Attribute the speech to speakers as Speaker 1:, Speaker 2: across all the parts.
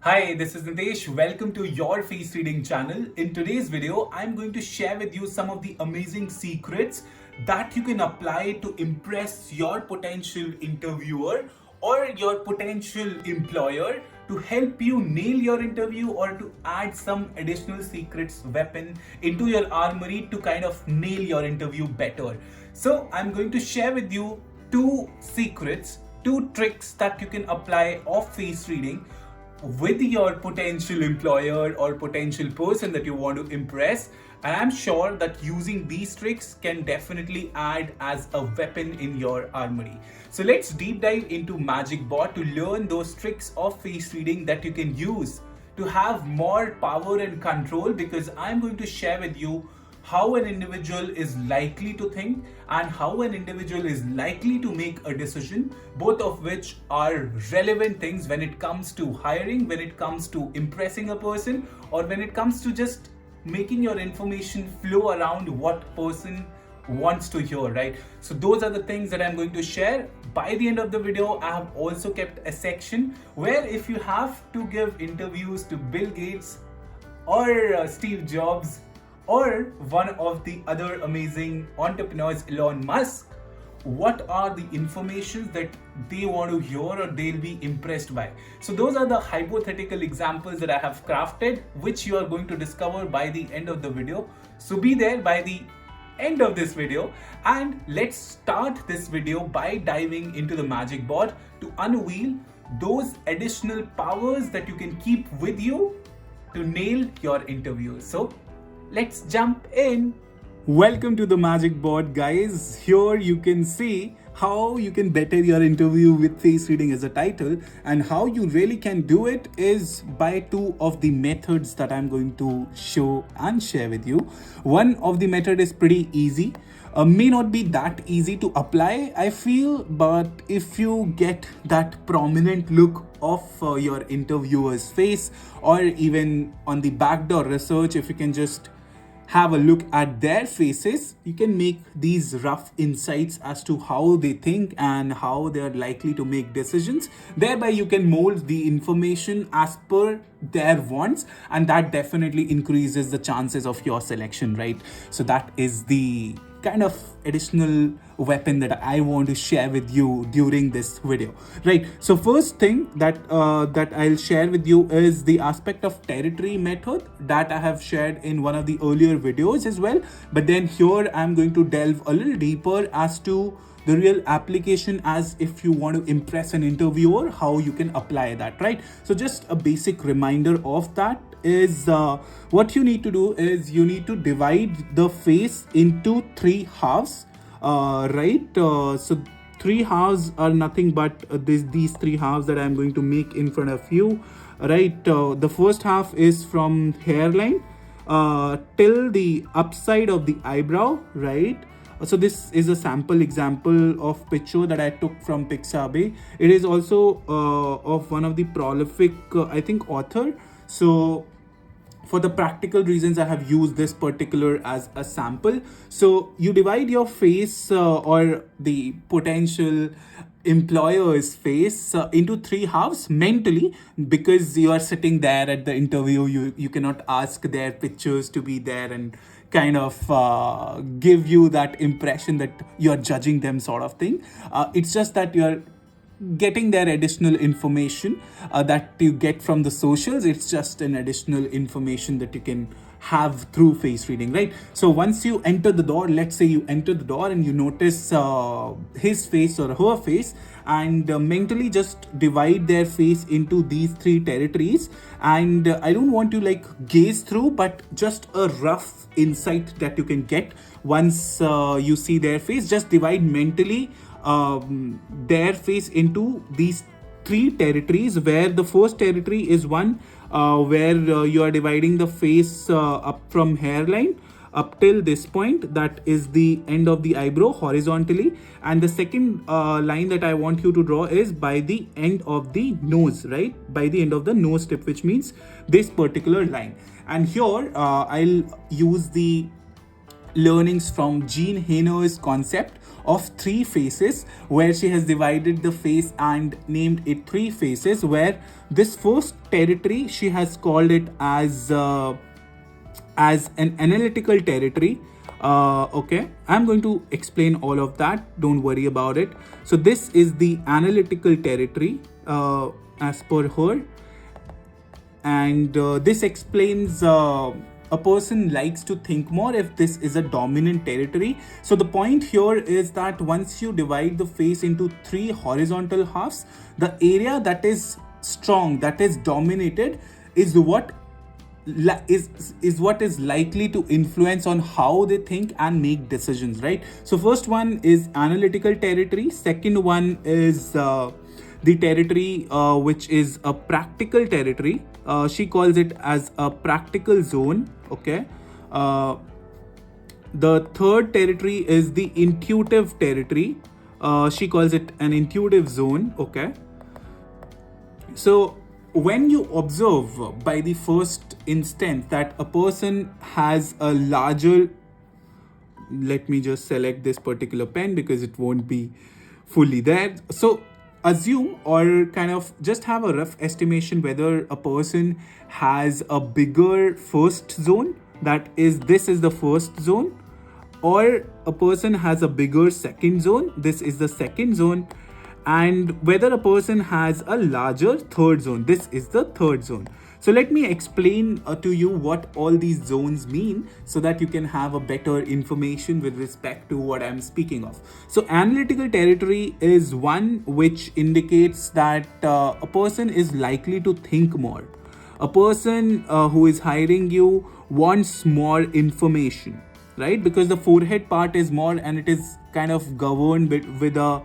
Speaker 1: Hi, this is Nitesh. Welcome to your face reading channel. In today's video, I'm going to share with you some of the amazing secrets that you can apply to impress your potential interviewer or your potential employer to help you nail your interview or to add some additional secrets weapon into your armory to kind of nail your interview better. So, I'm going to share with you two secrets, two tricks that you can apply of face reading with your potential employer or potential person that you want to impress. And I'm sure that using these tricks can definitely add as a weapon in your armory. So let's deep dive into Magic Bot to learn those tricks of face reading that you can use to have more power and control, because I'm going to share with you how an individual is likely to think and how an individual is likely to make a decision, both of which are relevant things when it comes to hiring, when it comes to impressing a person, or when it comes to just making your information flow around what person wants to hear, right? So those are the things that I'm going to share. By the end of the video, I have also kept a section where if you have to give interviews to Bill Gates or Steve Jobs or one of the other amazing entrepreneurs, Elon Musk, what are the information that they want to hear or they'll be impressed by. So those are the hypothetical examples that I have crafted, which you are going to discover by the end of the video. So be there by the end of this video, and let's start this video by diving into the Magic Board to unveil those additional powers that you can keep with you to nail your interview. So let's jump in. Welcome to the Magic Board, guys. Here you can see how you can better your interview with face reading as a title, and how you really can do it is by two of the methods that I'm going to show and share with you. One of the method is pretty easy, may not be that easy to apply, I feel, but if you get that prominent look of your interviewer's face, or even on the backdoor research, if you can just have a look at their faces, you can make these rough insights as to how they think and how they are likely to make decisions. Thereby you can mold the information as per their wants, and that definitely increases the chances of your selection, right? So that is the kind of additional weapon that I want to share with you during this video, right? So first thing that I'll share with you is the aspect of territory method that I have shared in one of the earlier videos as well, but then here I'm going to delve a little deeper as to the real application, as if you want to impress an interviewer, how you can apply that, right? So just a basic reminder of that is what you need to do is you need to divide the face into three halves, right? So three halves are nothing but these three halves that I'm going to make in front of you, right? The first half is from hairline till the upside of the eyebrow, right? So this is a sample example of picture that I took from Pixabay. It is also of one of the prolific, I think, author. So for the practical reasons, I have used this particular as a sample. So you divide your face or the potential employer's face into three halves mentally, because you are sitting there at the interview. You cannot ask their pictures to be there and kind of give you that impression that you're judging them, sort of thing. It's just that you're getting their additional information that you get from the socials. It's just an additional information that you can have through face reading, right? So once you enter the door, let's say you enter the door and you notice his face or her face, and mentally just divide their face into these three territories. And I don't want to like gaze through, but just a rough insight that you can get once you see their face. Just divide mentally their face into these three territories, where the first territory is one where you are dividing the face up from hairline up till this point, that is the end of the eyebrow horizontally, and the second line that I want you to draw is by the end of the nose, right? By the end of the nose tip, which means this particular line. And here I'll use the learnings from Jean Hayner's concept of three phases, where she has divided the phase and named it three phases, where this first territory she has called it as an analytical territory. Okay, I'm going to explain all of that, don't worry about it. So this is the analytical territory as per her, and this explains a person likes to think more if this is a dominant territory. So the point here is that once you divide the face into three horizontal halves, the area that is strong, that is dominated, is what is likely to influence on how they think and make decisions, right? So first one is analytical territory, second one is the territory which is a practical territory. She calls it as a practical zone. Okay, the third territory is the intuitive territory. She calls it an intuitive zone. Okay, so when you observe by the first instance that a person has a larger, let me just select this particular pen because it won't be fully there. So assume or kind of just have a rough estimation whether a person has a bigger first zone, that is, this is the first zone, or a person has a bigger second zone, this is the second zone, and whether a person has a larger third zone, this is the third zone. So let me explain to you what all these zones mean so that you can have a better information with respect to what I'm speaking of. So analytical territory is one which indicates that a person is likely to think more. A person who is hiring you wants more information, right? Because the forehead part is more and it is kind of governed with a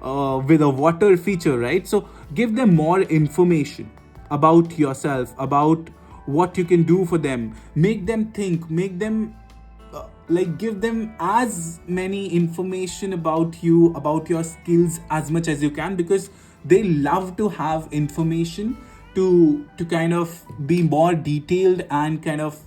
Speaker 1: water feature, right? So give them more information about yourself, about what you can do for them, make them think, make them give them as many information about you, about your skills as much as you can, because they love to have information to kind of be more detailed and kind of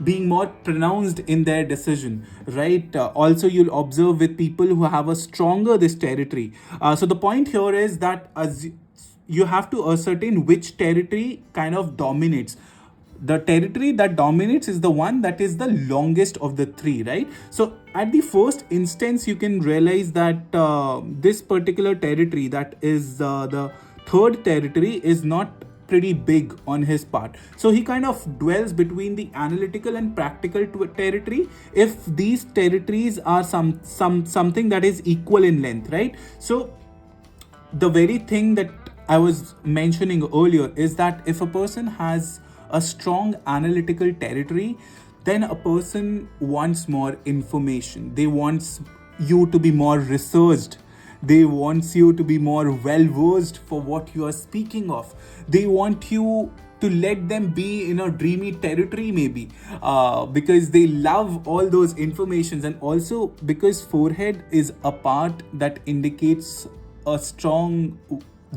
Speaker 1: being more pronounced in their decision, right? Also, you'll observe with people who have a stronger this territory. So the point here is that as you have to ascertain which territory kind of dominates. The territory that dominates is the one that is the longest of the three, right? So at the first instance, you can realize that this particular territory, that is the third territory, is not pretty big on his part. So he kind of dwells between the analytical and practical territory if these territories are something that is equal in length, right? So the very thing that I was mentioning earlier is that if a person has a strong analytical territory, then a person wants more information. They want you to be more researched. They want you to be more well-versed for what you are speaking of. They want you to let them be in a dreamy territory, maybe, because they love all those informations. And also because forehead is a part that indicates a strong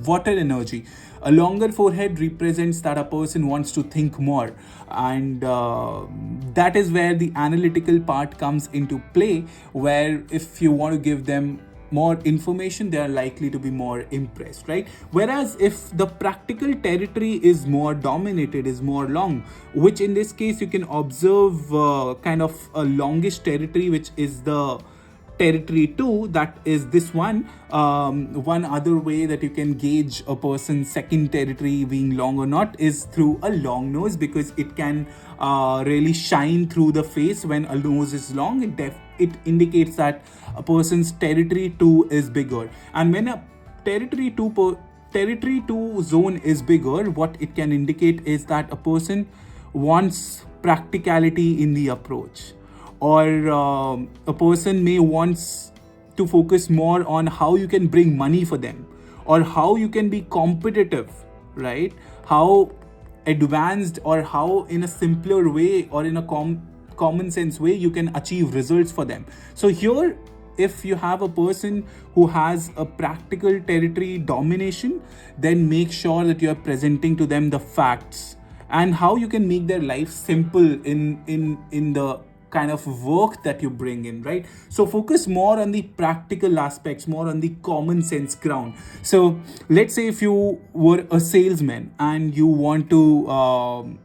Speaker 1: water energy. A longer forehead represents that a person wants to think more, and that is where the analytical part comes into play, where if you want to give them more information, they are likely to be more impressed, right? Whereas if the practical territory is more dominated, is more long, which in this case you can observe kind of a longish territory, which is the territory 2, that is this one. One other way that you can gauge a person's second territory being long or not is through a long nose, because it can really shine through the face when a nose is long. It indicates that a person's territory 2 is bigger. And when a territory 2 zone is bigger, what it can indicate is that a person wants practicality in the approach, or a person may wants to focus more on how you can bring money for them, or how you can be competitive, right? How advanced, or how in a simpler way, or in a common sense way you can achieve results for them. So here, if you have a person who has a practical territory domination, then make sure that you are presenting to them the facts and how you can make their life simple in the kind of work that you bring in, right? So focus more on the practical aspects, more on the common sense ground. So let's say if you were a salesman and you want to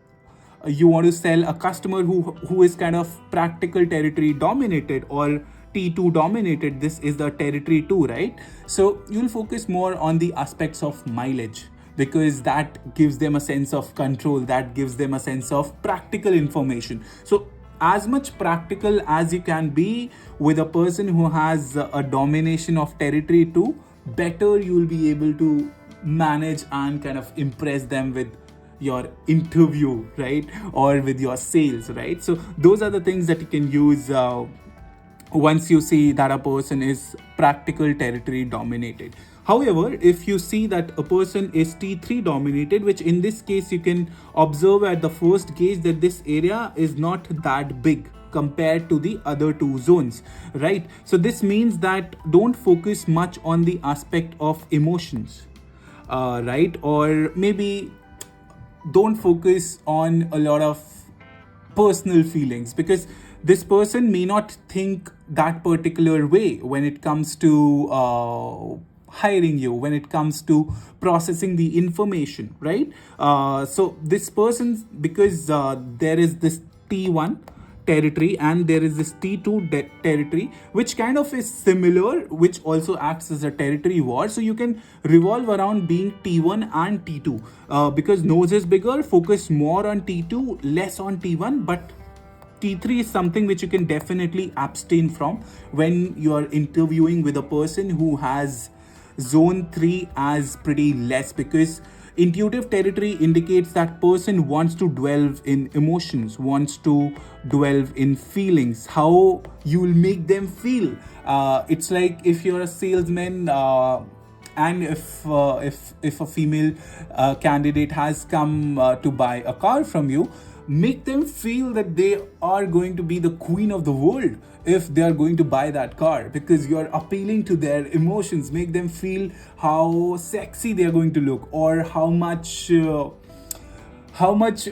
Speaker 1: sell a customer who is kind of practical territory dominated or T2 dominated. This is the territory 2, right? So you'll focus more on the aspects of mileage, because that gives them a sense of control, that gives them a sense of practical information. So as much practical as you can be with a person who has a domination of territory 2, better you will be able to manage and kind of impress them with your interview, right? Or with your sales, right? So those are the things that you can use once you see that a person is practical territory dominated. However, if you see that a person is T3 dominated, which in this case you can observe at the first gaze that this area is not that big compared to the other two zones, right? So this means that don't focus much on the aspect of emotions, right? Or maybe don't focus on a lot of personal feelings, because this person may not think that particular way when it comes to hiring you, when it comes to processing the information, right? So this person, because there is this T1 territory and there is this T2 territory, which kind of is similar, which also acts as a territory war. So you can revolve around being T1 and T2, because nose is bigger, focus more on T2, less on T1, but T3 is something which you can definitely abstain from when you are interviewing with a person who has zone 3 as pretty less, because intuitive territory indicates that person wants to dwell in emotions, wants to dwell in feelings, how you will make them feel. It's like if you're a salesman, and if a female candidate has come to buy a car from you, make them feel that they are going to be the queen of the world if they are going to buy that car, because you're appealing to their emotions. Make them feel how sexy they are going to look, or how much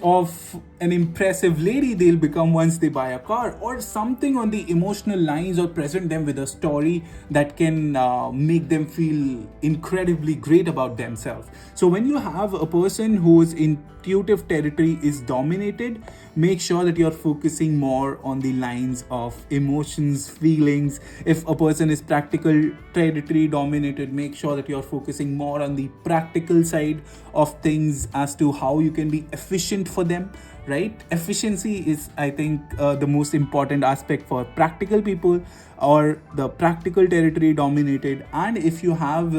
Speaker 1: of an impressive lady they'll become once they buy a car, or something on the emotional lines, or present them with a story that can make them feel incredibly great about themselves. So when you have a person whose intuitive territory is dominated, make sure that you're focusing more on the lines of emotions, feelings. If a person is practical territory dominated, make sure that you're focusing more on the practical side of things as to how you can be efficient for them, right? Efficiency is, I think, the most important aspect for practical people or the practical territory dominated. And if you have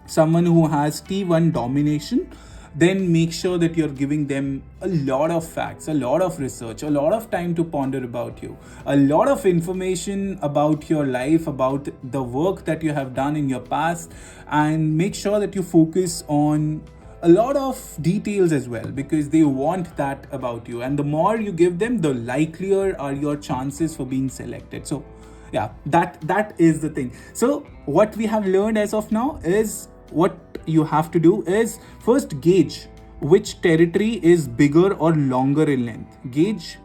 Speaker 1: someone who has T1 domination, then make sure that you're giving them a lot of facts, a lot of research, a lot of time to ponder about you, a lot of information about your life, about the work that you have done in your past, and make sure that you focus on a lot of details as well, because they want that about you. And the more you give them, the likelier are your chances for being selected. So yeah, that is the thing. So what we have learned as of now is, what you have to do is first gauge which territory is bigger or longer in length. Gauge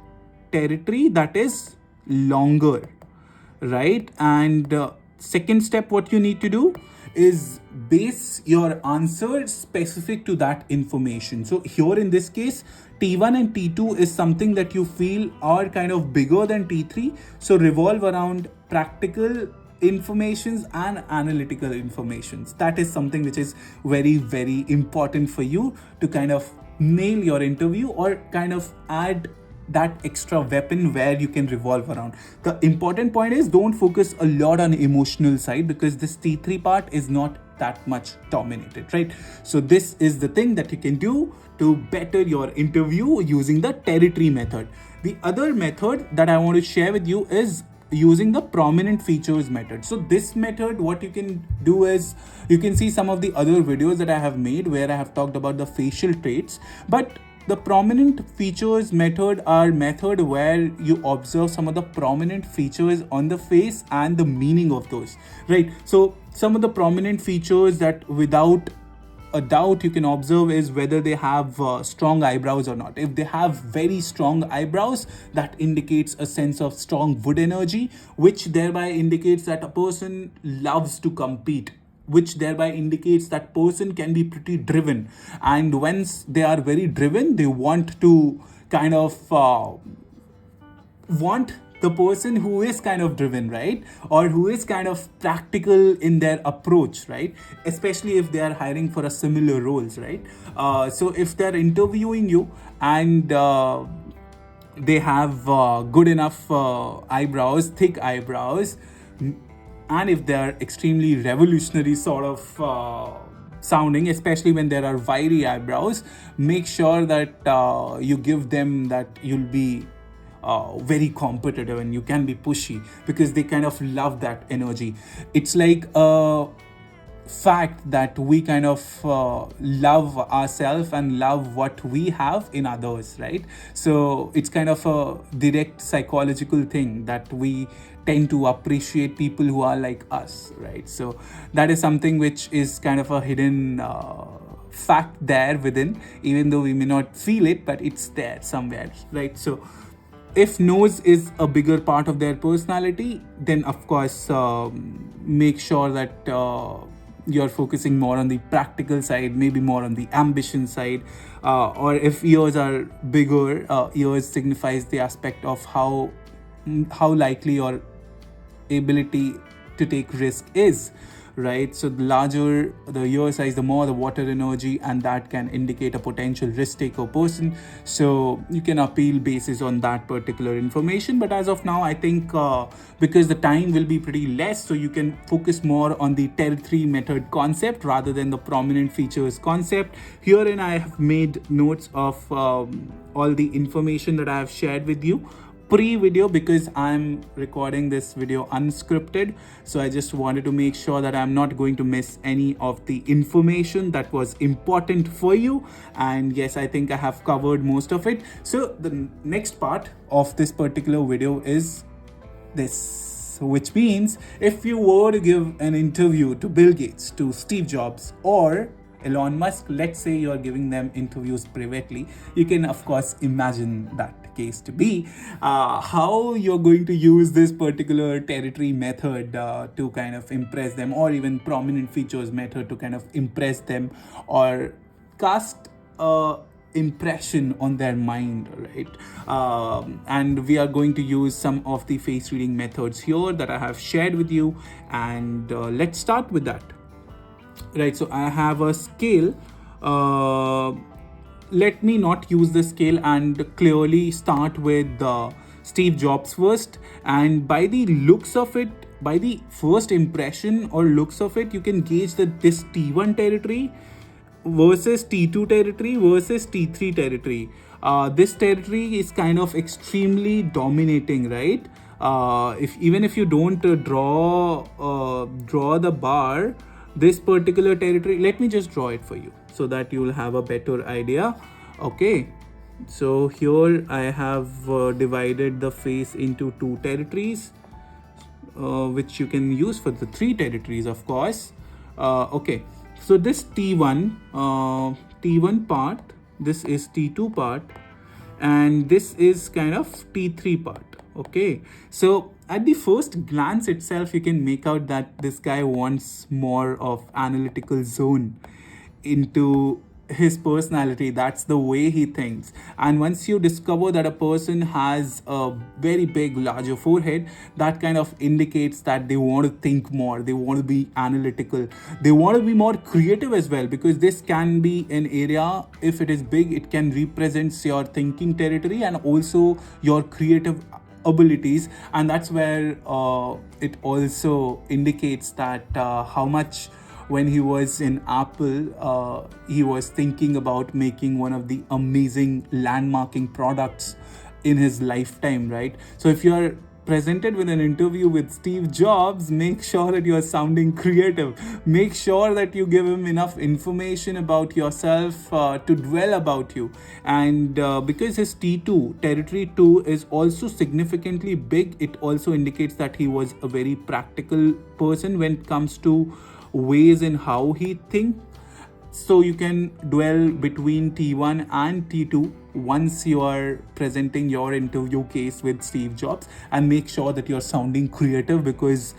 Speaker 1: territory that is longer, right? And second step, what you need to do is base your answer specific to that information. So here in this case, T1 and T2 is something that you feel are kind of bigger than T3. So revolve around practical informations and analytical informations. That is something which is very, very important for you to kind of nail your interview, or kind of add that extra weapon where you can revolve around. The important point is, don't focus a lot on emotional side, because this T3 part is not that much dominated, right? So this is the thing that you can do to better your interview using the territory method. The other method that I want to share with you is using the prominent features method. So this method, what you can do is, you can see some of the other videos that I have made where I have talked about the facial traits, but the prominent features method are method where you observe some of the prominent features on the face and the meaning of those, right? So some of the prominent features that without a doubt you can observe is whether they have strong eyebrows or not. If they have very strong eyebrows, that indicates a sense of strong wood energy, which thereby indicates that a person loves to compete, which thereby indicates that person can be pretty driven. And once they are very driven, they want to kind of want the person who is kind of driven, right? Or who is kind of practical in their approach, right? Especially if they are hiring for a similar roles, right? So if they're interviewing you and they have good enough eyebrows, thick eyebrows, and if they are extremely revolutionary sort of sounding, especially when there are wiry eyebrows, make sure that you give them that you'll be very competitive and you can be pushy, because they kind of love that energy. It's like a fact that we kind of love ourselves and love what we have in others, right? So it's kind of a direct psychological thing that we tend to appreciate people who are like us, right? So that is something which is kind of a hidden fact there within, even though we may not feel it, but it's there somewhere, right? So if nose is a bigger part of their personality, then of course make sure that you're focusing more on the practical side, maybe more on the ambition side. Or if ears are bigger, ears signifies the aspect of how likely your ability to take risk is, right? So the larger the ear size, the more the water energy, and that can indicate a potential risk taker person. So you can appeal basis on that particular information. But as of now, I think because the time will be pretty less, so you can focus more on the territory method concept rather than the prominent features concept. Herein I have made notes of all the information that I have shared with you pre-video, because I'm recording this video unscripted. So I just wanted to make sure that I'm not going to miss any of the information that was important for you. And yes, I think I have covered most of it. So the next part of this particular video is this, which means if you were to give an interview to Bill Gates, to Steve Jobs, or Elon Musk, let's say you're giving them interviews privately, you can of course imagine that case to be how you're going to use this particular territory method to kind of impress them, or even prominent features method to kind of impress them or cast a impression on their mind, right? And we are going to use some of the face reading methods here that I have shared with you, and let's start with that. Right, so I have a scale. Let me not use the scale and clearly start with Steve Jobs first. And by the looks of it, by the first impression or looks of it, you can gauge that this T1 territory versus T2 territory versus T3 territory. This territory is kind of extremely dominating, right? If you don't draw the bar, this particular territory, let me just draw it for you so that you will have a better idea. Okay, so here I have divided the face into two territories, which you can use for the three territories, of course. Okay, so this T1 part, this is T2 part, and this is kind of T3 part. Okay, so at the first glance itself, you can make out that this guy wants more of analytical zone into his personality. That's the way he thinks. And once you discover that a person has a very big, larger forehead, that kind of indicates that they want to think more, they want to be analytical, they want to be more creative as well, because this can be an area, if it is big, it can represent your thinking territory and also your creative abilities. And that's where it also indicates that how much when he was in Apple, he was thinking about making one of the amazing landmarking products in his lifetime, right? So if you're presented with an interview with Steve Jobs, make sure that you're sounding creative. Make sure that you give him enough information about yourself to dwell about you. And because his T2, territory 2, is also significantly big, it also indicates that he was a very practical person when it comes to ways in how he thinks. so you can dwell between T1 and T2 once you are presenting your interview case with Steve Jobs, and make sure that you're sounding creative, because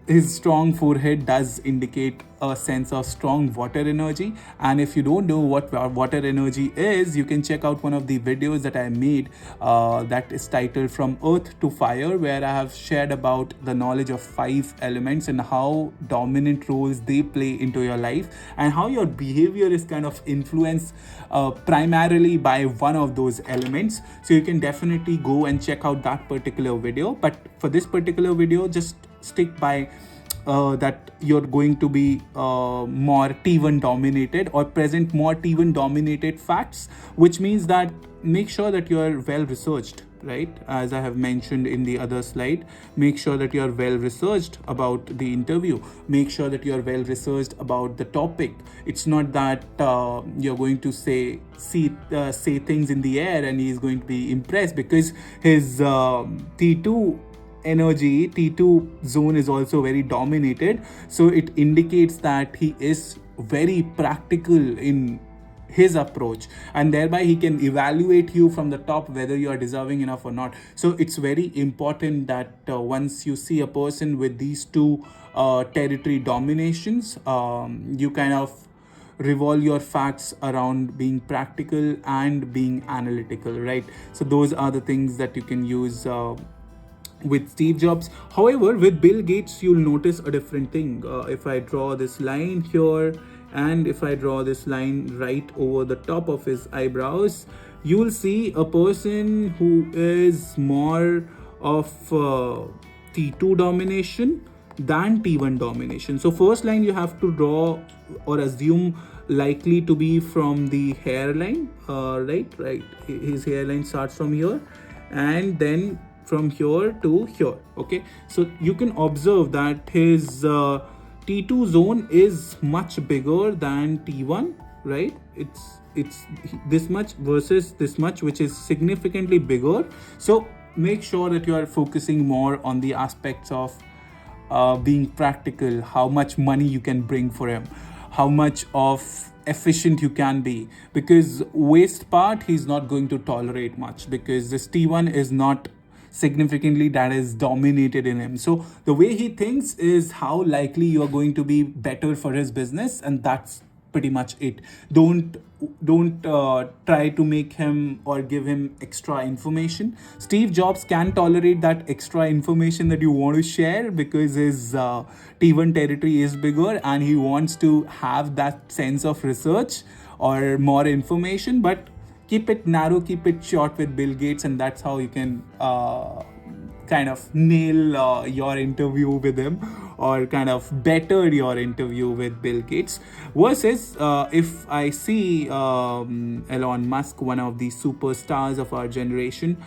Speaker 1: his strong forehead does indicate a sense of strong water energy. And if you don't know what water energy is, you can check out one of the videos that I made that is titled From Earth to Fire, where I have shared about the knowledge of 5 elements and how dominant roles they play into your life, and how your behavior is kind of influenced primarily by one of those elements. So you can definitely go and check out that particular video. But for this particular video, just stick by that you're going to be more T1 dominated, or present more T1 dominated facts, which means that make sure that you're well researched, right? As I have mentioned in the other slide, make sure that you're well researched about the interview. Make sure that you're well researched about the topic. It's not that you're going to say things in the air and he's going to be impressed, because his T2 energy, T2 zone is also very dominated. So it indicates that he is very practical in his approach, and thereby he can evaluate you from the top whether you are deserving enough or not. So it's very important that once you see a person with these two territory dominations, you kind of revolve your facts around being practical and being analytical, right? So those are the things that you can use with Steve Jobs. However, with Bill Gates, you'll notice a different thing. If I draw this line here, and if I draw this line right over the top of his eyebrows, you will see a person who is more of T2 domination than T1 domination. So first line you have to draw or assume likely to be from the hairline, right? His hairline starts from here, and then from here to here. Okay, so you can observe that his T2 zone is much bigger than T1, right? It's this much versus this much, which is significantly bigger. So make sure that you are focusing more on the aspects of being practical, how much money you can bring for him, how much of efficient you can be, because waste part he's not going to tolerate much, because this T1 is not significantly that is dominated in him. So the way he thinks is how likely you are going to be better for his business, and that's pretty much it. Don't try to make him or give him extra information. Steve Jobs can tolerate that extra information that you want to share, because his T1 territory is bigger and he wants to have that sense of research or more information. But keep it narrow, keep it short with Bill Gates, and that's how you can kind of nail your interview with him, or kind of better your interview with Bill Gates. Versus if I see Elon Musk, one of the superstars of our generation,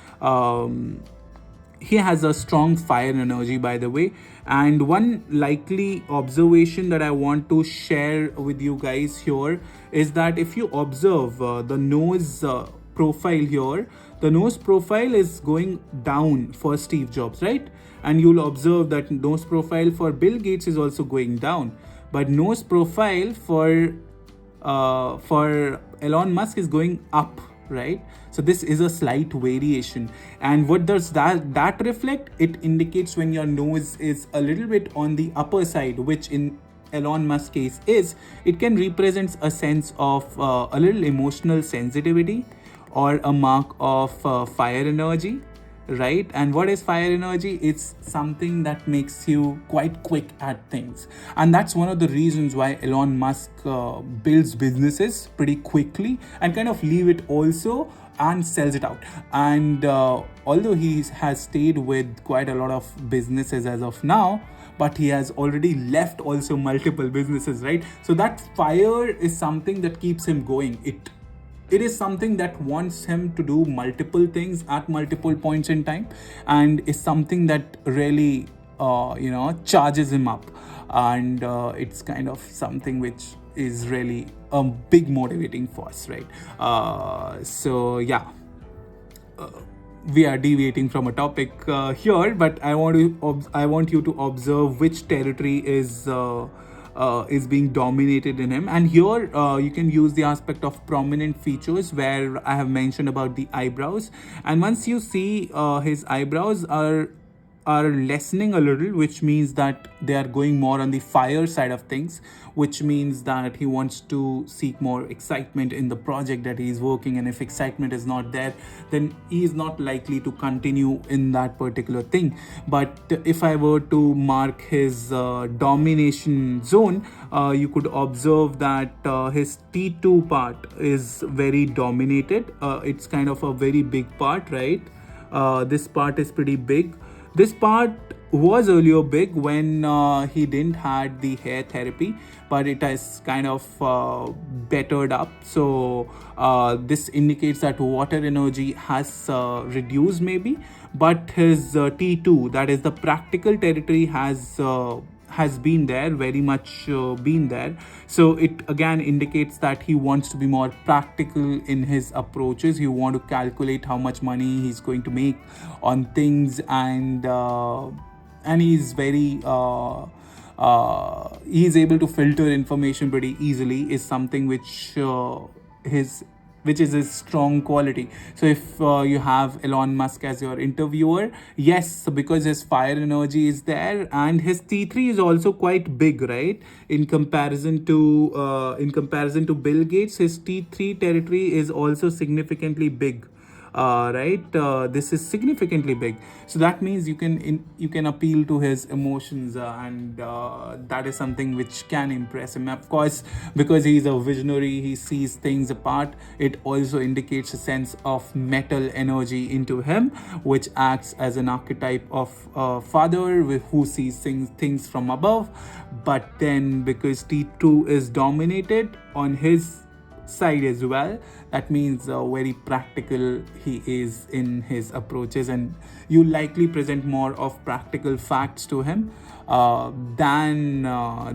Speaker 1: he has a strong fire energy, by the way. And one likely observation that I want to share with you guys here is that if you observe the nose profile here, the nose profile is going down for Steve Jobs, right? And you'll observe that nose profile for Bill Gates is also going down, but nose profile for Elon Musk is going up, right? So this is a slight variation. And what does that reflect? It indicates when your nose is a little bit on the upper side, which in Elon Musk's case is, it can represent a sense of a little emotional sensitivity, or a mark of fire energy, right? And what is fire energy? It's something that makes you quite quick at things, and that's one of the reasons why Elon Musk builds businesses pretty quickly and kind of leave it also and sells it out. And although he has stayed with quite a lot of businesses as of now, but he has already left also multiple businesses, right? So that fire is something that keeps him going. It is something that wants him to do multiple things at multiple points in time, and is something that really charges him up. And it's kind of something which is really a big motivating force, right? We are deviating from a topic here, but I want you to observe which territory is is being dominated in him. And here you can use the aspect of prominent features, where I have mentioned about the eyebrows. And once you see his eyebrows are lessening a little, which means that they are going more on the fire side of things, which means that he wants to seek more excitement in the project that he is working. And if excitement is not there, then he is not likely to continue in that particular thing. But if I were to mark his domination zone, you could observe that his T2 part is very dominated. It's kind of a very big part, right? This part is pretty big. This part was earlier big when he didn't had the hair therapy, but it has kind of bettered up. So this indicates that water energy has reduced maybe, but his T2, that is the practical territory, has been there, very much been there. So it again indicates that he wants to be more practical in his approaches. He want to calculate how much money he's going to make on things, and he's very he's able to filter information pretty easily, is something which is his strong quality. So if you have Elon Musk as your interviewer, yes, because his fire energy is there, and his T3 is also quite big, right? In comparison to Bill Gates, his T3 territory is also significantly big. Right, this is significantly big, so that means you can appeal to his emotions, and that is something which can impress him. Of course, because he is a visionary, he sees things apart. It also indicates a sense of metal energy into him, which acts as an archetype of a father who sees things from above. But then, because T2 is dominated on his side as well, that means very practical he is in his approaches, and you likely present more of practical facts to him than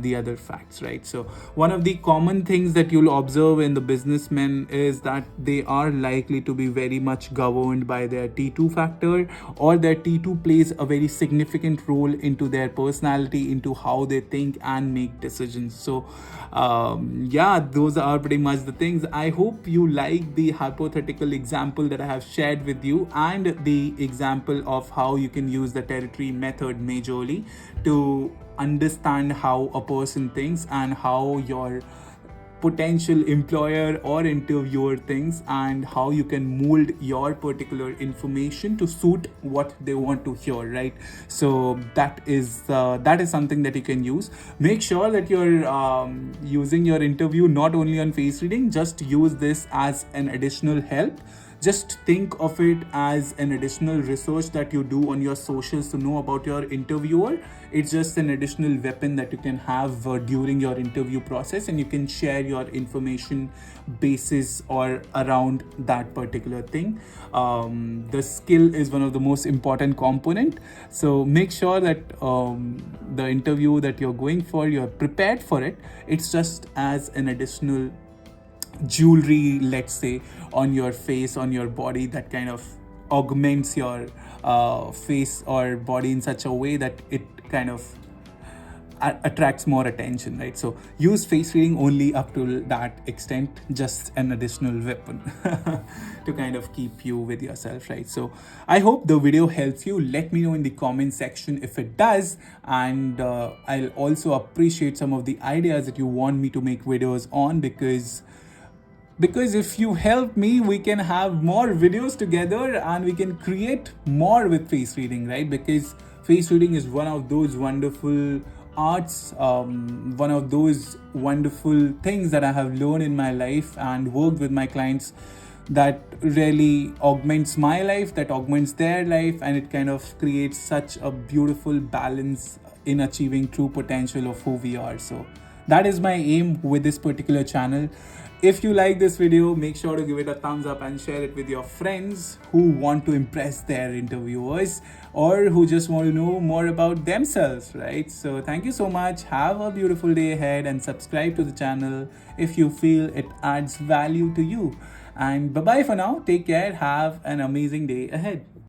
Speaker 1: the other facts, right? So one of the common things that you'll observe in the businessmen is that they are likely to be very much governed by their T2 factor, or their T2 plays a very significant role into their personality, into how they think and make decisions. So yeah, those are pretty much the things. I hope you like the hypothetical example that I have shared with you, and the example of how you can use the territory method majorly to understand how a person thinks, and how your potential employer or interviewer thinks, and how you can mold your particular information to suit what they want to hear, right? So that is something that you can use. Make sure that you're using your interview not only on face reading. Just use this as an additional help. Just think of it as an additional research that you do on your socials to know about your interviewer. It's just an additional weapon that you can have during your interview process, and you can share your information basis or around that particular thing. The skill is one of the most important component. So make sure that the interview that you're going for, you're prepared for it. It's just as an additional jewelry, let's say, on your face, on your body, that kind of augments your face or body in such a way that it kind of attracts more attention, right? So use face reading only up to that extent, just an additional weapon to kind of keep you with yourself, right? So I hope the video helps you. Let me know in the comment section if it does, and I'll also appreciate some of the ideas that you want me to make videos on, because if you help me, we can have more videos together, and we can create more with face reading, right? Because face reading is one of those wonderful arts, one of those wonderful things that I have learned in my life and worked with my clients, that really augments my life, that augments their life, and it kind of creates such a beautiful balance in achieving true potential of who we are. So that is my aim with this particular channel. If you like this video, make sure to give it a thumbs up and share it with your friends who want to impress their interviewers, or who just want to know more about themselves, right? So thank you so much. Have a beautiful day ahead, and subscribe to the channel if you feel it adds value to you. And bye-bye for now. Take care. Have an amazing day ahead.